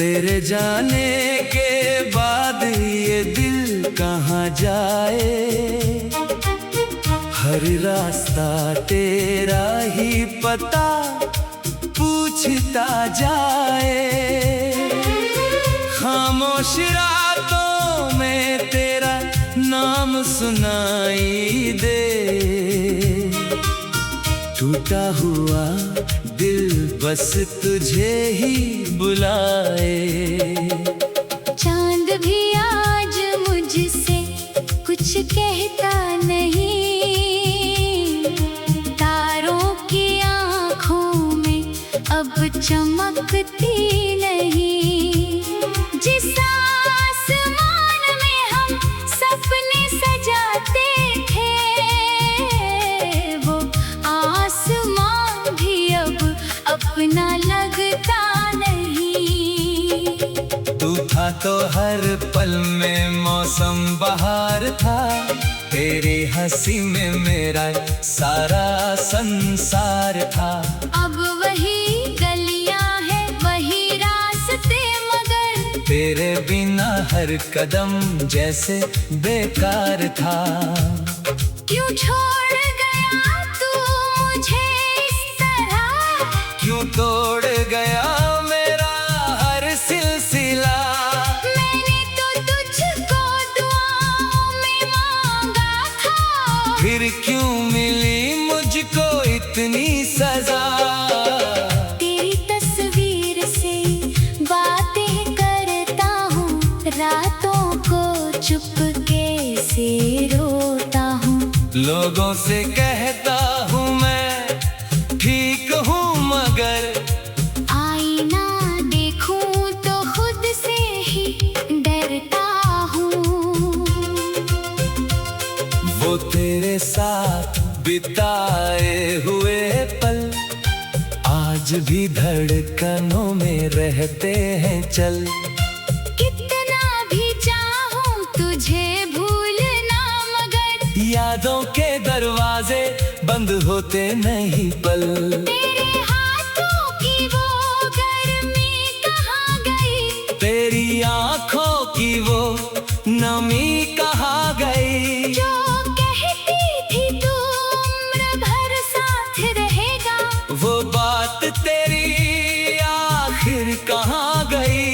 तेरे जाने के बाद ये दिल कहाँ जाए, हर रास्ता तेरा ही पता पूछता जाए। खामोश रातों में तेरा नाम सुनाई दे, टूटा हुआ दिल बस तुझे ही बुलाए। चांद भी आज मुझसे कुछ कहता नहीं, तारों की आँखों में अब चमकती नहीं। जिस आसमान में हम सपने सजाते थे, वो आसमान भी अब अपना लगता नहीं। तू था तो हर पल में मौसम बहार था, तेरी हंसी में मेरा सारा संसार था। अब वही गलियां हैं वही रास्ते, मगर तेरे बिना हर कदम जैसे बेकार था। क्यों छोड़ गया तू मुझे इस तरह, क्यों तोड़ गया मेरा हर सिलसिला। मैंने तो तुझको दुआओं में मांगा था, फिर क्यों मिली मुझको इतनी सजा। तेरी तस्वीर से बातें करता हूँ, रातों को चुपके से रोता हूँ। लोगों से कहता हूँ मैं ठीक हूँ, मगर आईना देखूं तो खुद से ही डरता हूँ। वो तेरे साथ बिताए हुए पल आज भी धड़कनों में रहते हैं चल। कितना भी चाहूं तुझे भूलना, मगर यादों के दरवाजे बंद होते नहीं पल। तेरे हाथों की वो गर्मी कहाँ गई, तेरी आँखों की वो नमी कहाँ गई। जो कहती थी तू उम्र भर साथ रहेगा, वो बात तेरी आखिर कहाँ गई।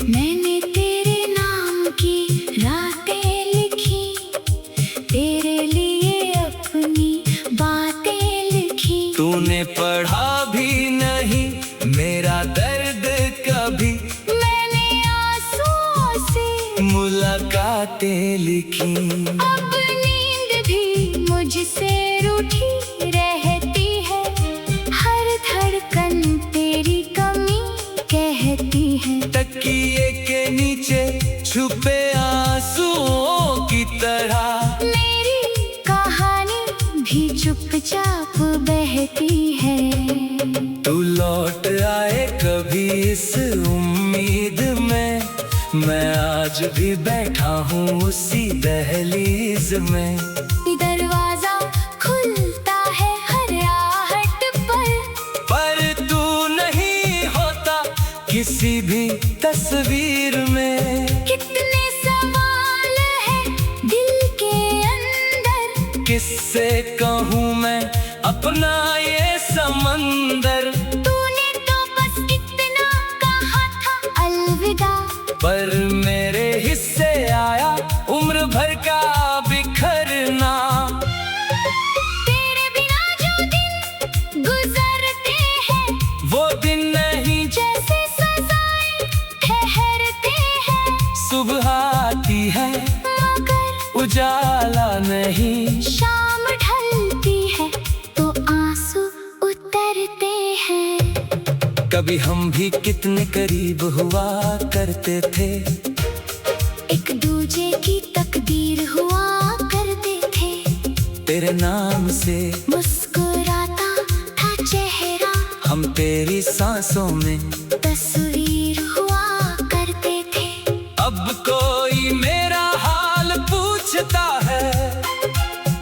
मैंने तेरे नाम की रातें लिखी, तेरे लिए अपनी बातें लिखी। तूने पढ़ा भी नहीं मेरा दर्द कभी, मैंने आंसुओं से मुलाकातें लिखी। अब नींद भी मुझसे रूठी रहती है, हर धड़कन तेरी कमी कहती है। तकिए के नीचे छुपे आंसुओं की तरह मेरी कहानी भी चुपचाप बहती है। तू लौट आए कभी इस उम्मीद में, मैं आज भी बैठा हूँ उसी दहलीज में। दरवाजा खुलता है हर आहट पर तू नहीं होता किसी भी तस्वीर में। कितने सवाल हैं दिल के अंदर, किससे कहूँ मैं अपना ये समंदर। तूने तो बस इतना कहा था अलविदा, पर मेरे हिस्से आया उम्र भर का बिखरना। तेरे बिना जो दिन गुजरते हैं, वो दिन नहीं जैसे सजाएं ठहरते हैं। सुबह आती है मगर उजाला नहीं, शाम ढलती है तो आंसू उतरते हैं। कभी हम भी कितने करीब हुआ करते थे, एक दूजे की तकदीर हुआ करते थे। तेरे नाम से मुस्कुराता था चेहरा, हम तेरी सांसों में तस्वीर हुआ करते थे। अब कोई मेरा हाल पूछता है,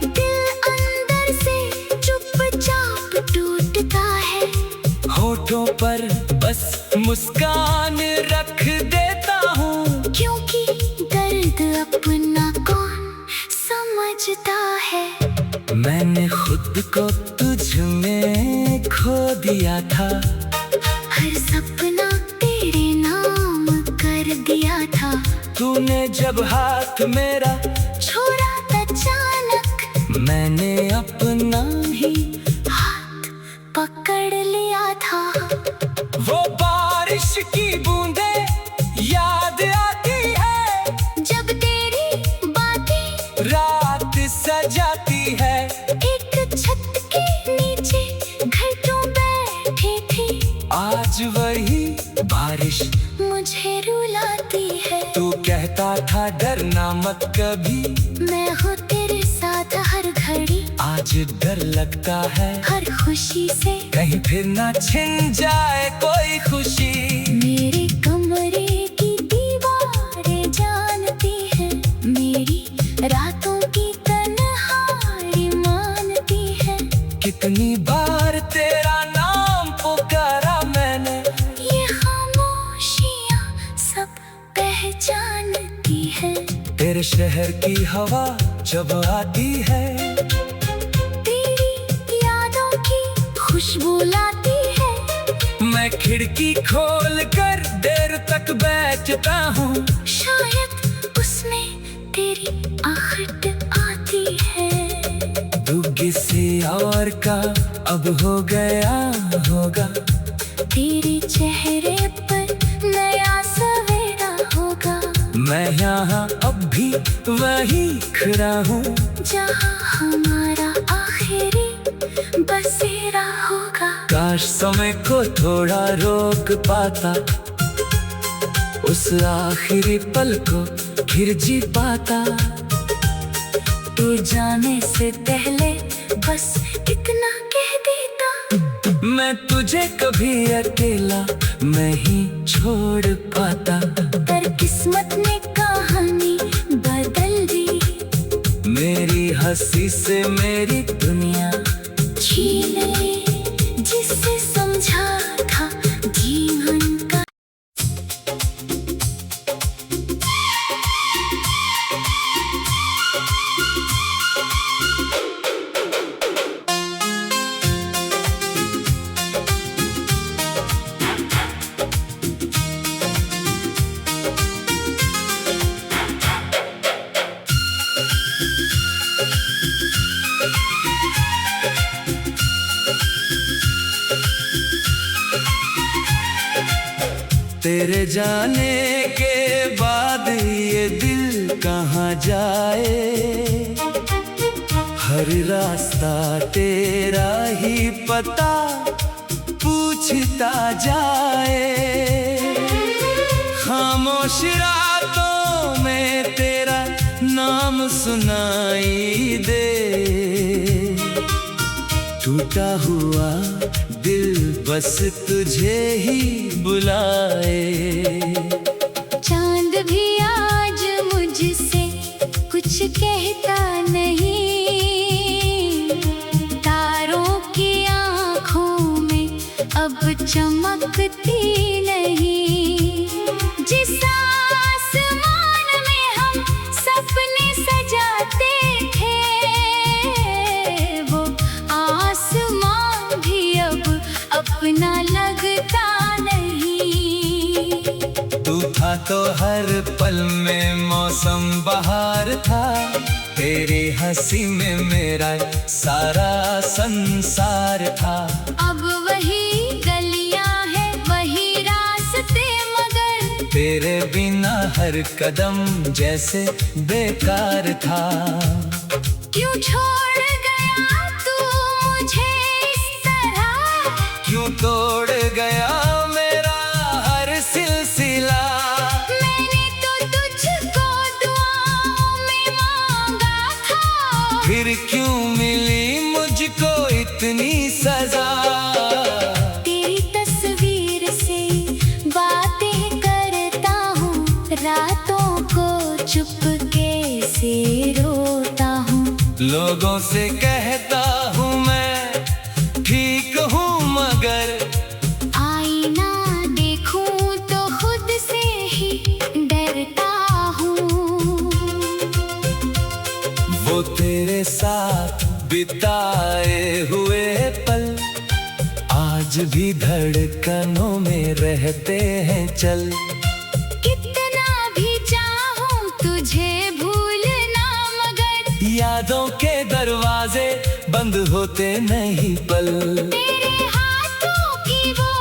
दिल अंदर से चुपचाप टूटता है। होठों पर बस मुस्कान रख मैंने खुद को तुझ में खो दिया था, हर सपना तेरे नाम कर दिया था। तूने जब हाथ मेरा छोड़ा अचानक, मैंने अपना ही हाथ पकड़ लिया था। वो बारिश की बूंदें याद आती है, जब तेरी बातें रात सजाती है। एक छत के नीचे घंटों बैठे थे, आज वही बारिश मुझे रुलाती है। तू कहता था डरना मत कभी, मैं हूँ तेरे साथ हर घड़ी, आज डर लगता है हर खुशी से कहीं फिर ना छिन जाए कोई खुशी। मेरे कमरे की दीवारें जानती हैं, मेरी रातों की तन्हाई मानती है। कितनी बार तेरा नाम पुकारा मैंने, ये खामोशियाँ सब पहचानती है। तेरे शहर की हवा जब आती है, तेरी यादों की खुशबू लाती है। मैं खिड़की खोल कर देर तक बैठता हूँ, शायद उसमें तेरी आहट आती है। तू किसी और का अब हो गया होगा, तेरे चेहरे पर नया सवेरा होगा। मैं यहाँ अब भी वही खड़ा हूँ, जहाँ हमारा आखिरी बसेरा होगा। काश समय को थोड़ा रोक पाता, उस आखिरी पल को फिर जी पाता। तू जाने से पहले बस इतना कह देता, मैं तुझे कभी अकेला नहीं छोड़ पाता। पर किस्मत ने कहानी बदल दी, मेरी हंसी से मेरी दुनिया छीन ली, जिससे समझा था जीवन का। तेरे जाने के बाद ये दिल कहाँ जाए, हर रास्ता तेरा ही पता पूछता जाए। खामोश रातों में तेरा नाम सुनाई दे, टूटा हुआ दिल बस तुझे ही बुलाए। चांद भी आज मुझसे कुछ कहता नहीं, तारों की आँखों में अब चमकती नहीं। जिस आसमान में हम सपने सजाते थे, वो आसमान भी अब अपना लगता नहीं। तू था तो हर पल में मौसम बहार था, तेरी हंसी में मेरा सारा संसार था। अब वही गलियां हैं, वही रास्ते, मगर तेरे बिना हर कदम जैसे बेकार था। क्यों छोड़ गया तू मुझे इस तरह, क्यों तोड़ गया मेरा हर सिलसिला। मैंने तो तुझको दुआओं में मांगा था, फिर क्यों मिली मुझको इतनी सजा। तेरी तस्वीर से बातें करता हूँ, रातों को चुपके से रोता हूँ। लोगों से कहता हूँ मैं ठीक हूँ, मगर आईना देखूं तो खुद से ही डरता हूँ। वो तेरे साथ बिताए हुए पल आज भी धड़कनों में रहते हैं चल। कितना भी चाहूं तुझे भूलना मगर यादों के दरवाजे बंद होते नहीं पल। तेरे हाथों की वो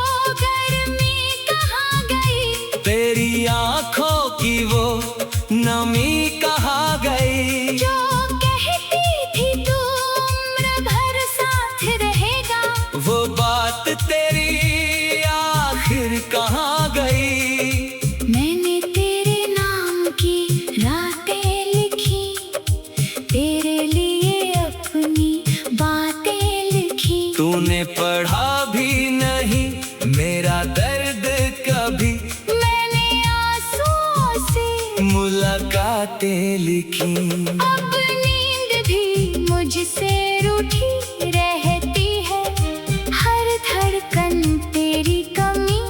गर्मी कहाँ गई, तेरी आंखों की वो नमी कहाँ गई। जो कहती थी तू उम्र भर साथ रहेगा, वो बात तेरी आखिर कहाँ गई। मैंने तेरे नाम की रातें लिखी, तेरे लिए अपनी बातें लिखी। तूने पढ़ा भी नहीं मेरा दर्द कभी, मैंने आंसुओं से मुलाकातें लिखी। अब नींद भी मुझसे रूठी रहती है, हर धड़कन तेरी कमी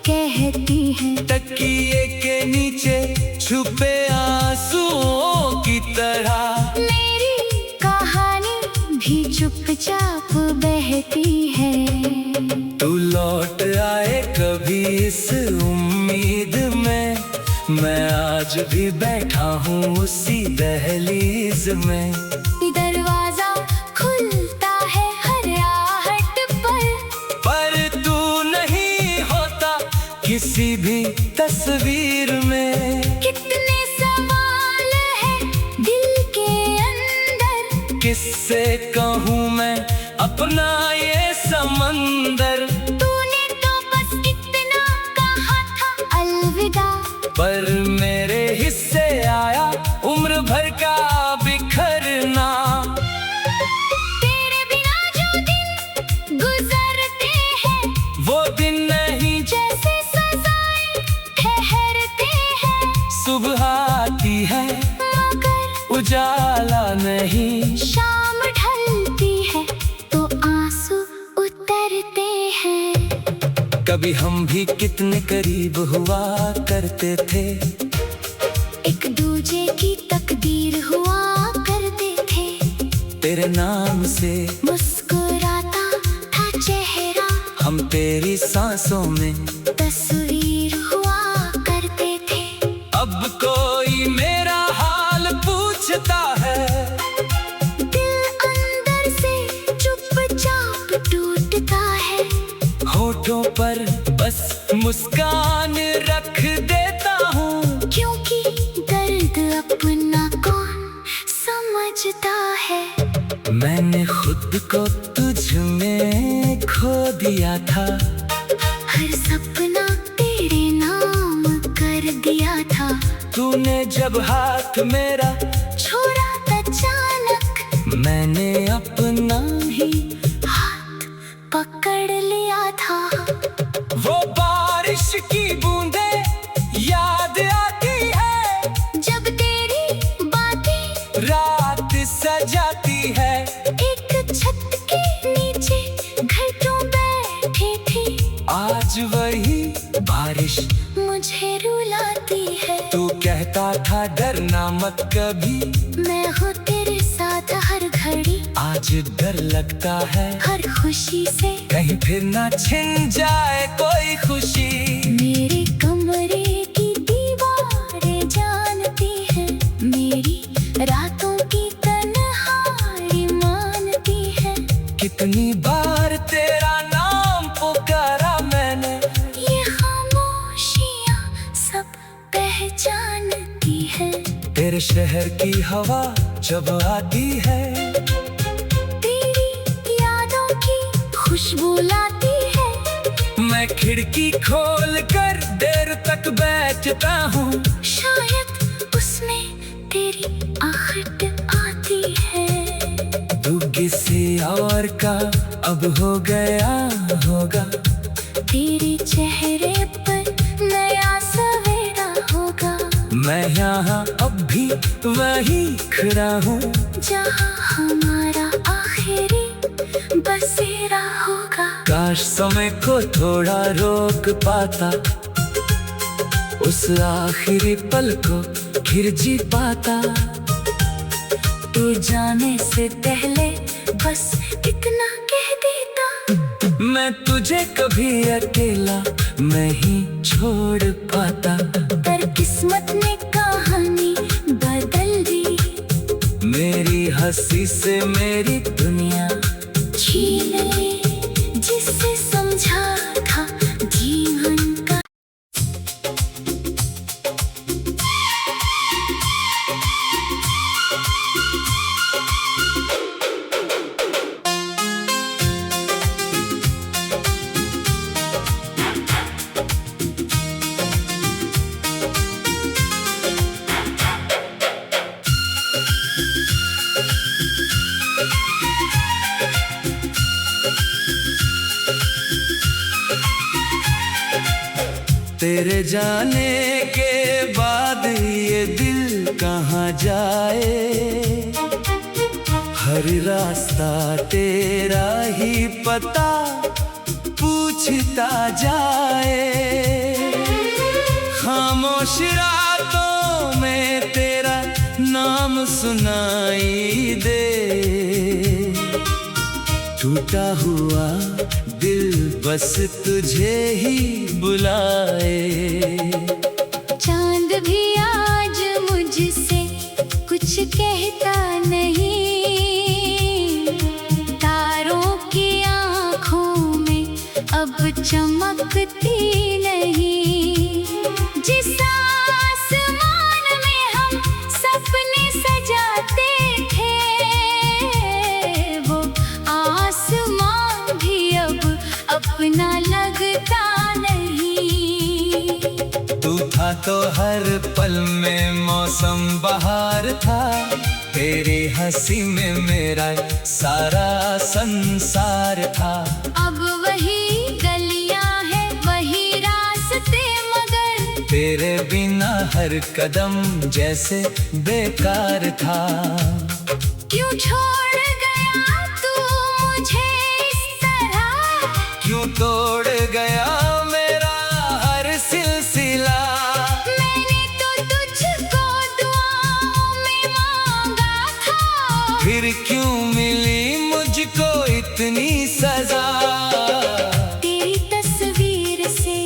कहती है। तकिए के नीचे छुपे आंसुओं की तरह मेरी कहानी भी चुपचाप बहती है। तू लौट आए कभी इस उम्मीद में, मैं आज भी बैठा हूँ उसी दहलीज में। दरवाजा खुलता है हर आहट पर तू नहीं होता किसी भी तस्वीर में। कितने सवाल हैं दिल के अंदर, किससे कहूँ मैं अपना ये समंदर। तूने तो बस इतना कहा था अलविदा, पर मेरे हिस्से आया उम्र भर का बिखरना। तेरे बिना जो दिन गुजरते हैं, वो दिन नहीं जैसे सजाएं ठहरते हैं। सुबह आती है मगर उजाला नहीं, शाम ढलती है तो आंसू उतरते हैं। कभी हम भी कितने करीब हुआ करते थे, एक दूजे की तकदीर हुआ करते थे। तेरे नाम से मुस्कुराता था चेहरा, हम तेरी सांसों में तस्वीर हुआ करते थे। अब कोई मेरा हाल पूछता है, दिल अंदर से चुपचाप टूटता है। होठों पर बस मुस्कान रख देता हूँ, क्योंकि दर्द अपना कौन समझता है। मैंने खुद को तुझ में खो दिया था, हर सपना तेरे नाम कर दिया था। तूने जब हाथ मेरा छोड़ा अचानक, मैंने अपना ही हाथ पकड़ लिया था। वो बारिश की बूंदें याद आती है, जब तेरी बातें रात सजाती है। एक छत के नीचे घंटों बैठे थे, आज वही बारिश मुझे रुलाती है। तू कहता था डरना मत कभी, मैं हूँ तेरे साथ हर घड़ी, आज डर लगता है हर खुशी से कहीं फिर ना छिन जाए कोई खुशी। मेरे कमरे की दीवारें जानती हैं, मेरी रातों की तन्हाई मानती है। कितनी बार तेरा नाम पुकारा मैंने, ये खामोशियाँ सब पहचानती है। तेरे शहर की हवा जब आती है, तेरी यादों की खुशबू लाती है। मैं खिड़की खोल कर देर तक बैठता हूँ, शायद उसमें तेरी आहट आती है। तू किसी और का अब हो गया होगा, तेरे चेहरे पर नया सवेरा होगा। मैं यहाँ अब भी वही खड़ा हूँ, जहाँ हमारा आखिरी बसेरा होगा। काश समय को थोड़ा रोक पाता, उस आखिरी पल को फिर जी पाता। तू जाने से पहले बस इतना कह देता। मैं तुझे कभी अकेला नहीं छोड़ पाता। पर किस्मत ने कहानी बदल दी। मेरी हंसी से मेरी दुनिया छीन ले जिससे समझा था जीवन का। तेरे जाने के बाद ये दिल कहाँ जाए। हर रास्ता तेरा ही पता पूछता जाए। खामोश रातों में तेरा नाम सुनाई दे। टूटा हुआ दिल बस तुझे ही बुलाए। चांद भी आज मुझसे कुछ कहता नहीं। तारों की आँखों में अब चमकती नहीं। जिस आसमान में हम सपने सजाते थे, वो आसमान भी अब अपना लगता नहीं। तू था तो हर पल में मौसम बहार था। तेरी हंसी में मेरा सारा संसार था। अब वही गलियां हैं वही रास्ते, मगर तेरे बिना हर कदम जैसे बेकार था। क्यों छोड़ गया तू मुझे इस तरह? क्यों तोड़ गया मेरा हर सिलसिला? मैंने तो तुझको दुआओं में मांगा था। फिर क्यों मिली मुझको इतनी सजा? तेरी तस्वीर से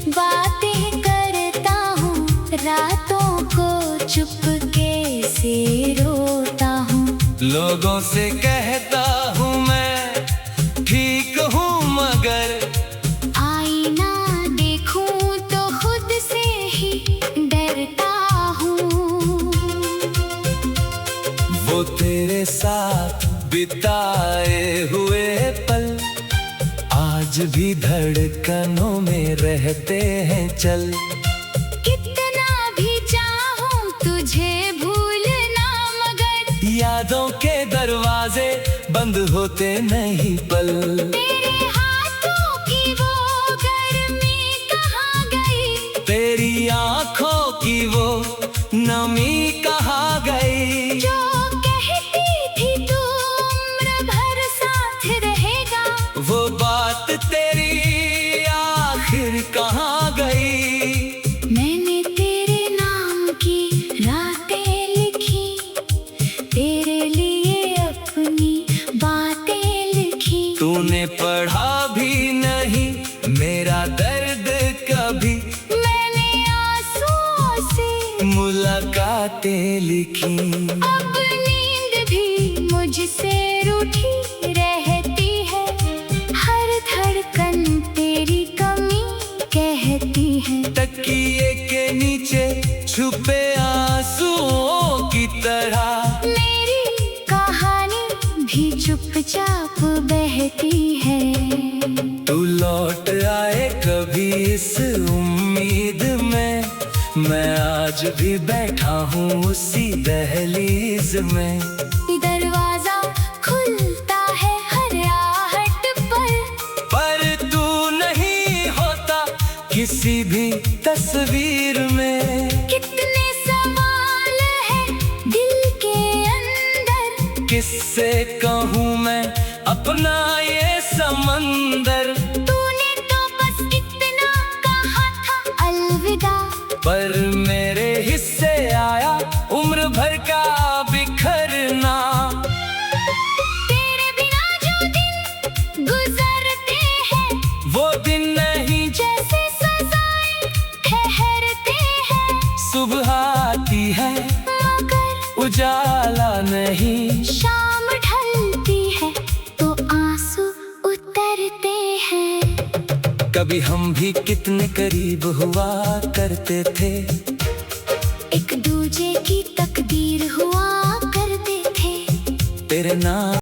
बातें करता हूँ, रातों को चुपके से रोता हूँ। लोगों से कहता हूँ मैं ठीक हूँ, मगर आईना देखूं तो खुद से ही डरता हूँ। वो तेरे साथ बिताए हुए पल आज भी धड़कनों में रहते हैं चल। कितना भी चाहूं तुझे भूलना, मगर यादों के दरवाजे बंद होते नहीं पल। तेरे हाथों की वो गर्मी कहाँ गई? तेरी आँखों की वो नमी कहाँ गई? जो कहती थी तू उम्र भर साथ रहेगा, वो बात तेरी आखिर कहाँ गई? मैंने तेरे नाम की रातें लिखी, तेरे लिए अपनी बातें लिखी। तूने पढ़ा भी नहीं मेरा दर्द कभी। मैंने आंसुओं से मुलाकातें लिखी। अब नींद भी मुझसे रूठी रहती है। हर धड़कन तेरी कमी कहती है। तकिए के नीचे छुपे आंसुओं की तरह मेरी कहानी भी चुपचाप बहती है। तू लौट आए कभी इस उम्मीद में। मैं आज भी बैठा हूँ उसी दहलीज में। दरवाजा खुलता है हर आहट पर तू नहीं होता किसी भी तस्वीर में। कितने सवाल हैं दिल के अंदर, किससे कहूँ मैं अपना ये समंदर। तूने तो बस इतना कहा था अलविदा, पर मेरे हिस्से आया उम्र भर का बिखरना। तेरे सुबह आती है मगर उजाला नहीं, शाम ढलती है तो आंसू उतरते हैं। कभी हम भी कितने करीब हुआ करते थे, एक दूजे की तकदीर हुआ करते थे। तेरे नाम